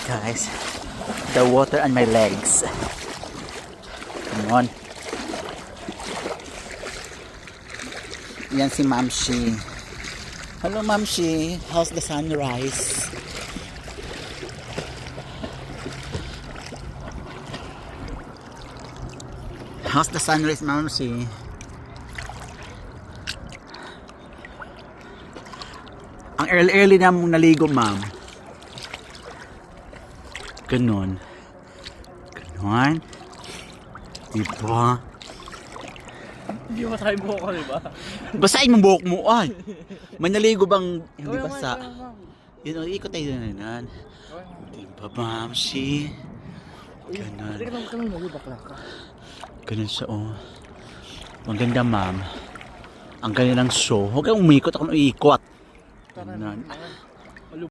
guys. The water on my legs. Come on. Yan si Mamshi. Hello Mamshi. How's the sunrise? How's the sunrise, Mamshi? Ang early na mong naligo, ma'am. Ganon. Ganon. Diba? Hindi mo tayo buhok ko, diba? Basahin mo buhok mo, ay. May naligo bang hindi basa? Yun, ikot tayo na nan. Diba, Mamshi? Ganon. Hindi ka naman kami bakla ka. Ganon siya, oh. Ang ganda, ma'am. Ang ganda ng show. Huwag kang umikot, ako nang ikot. Ganon.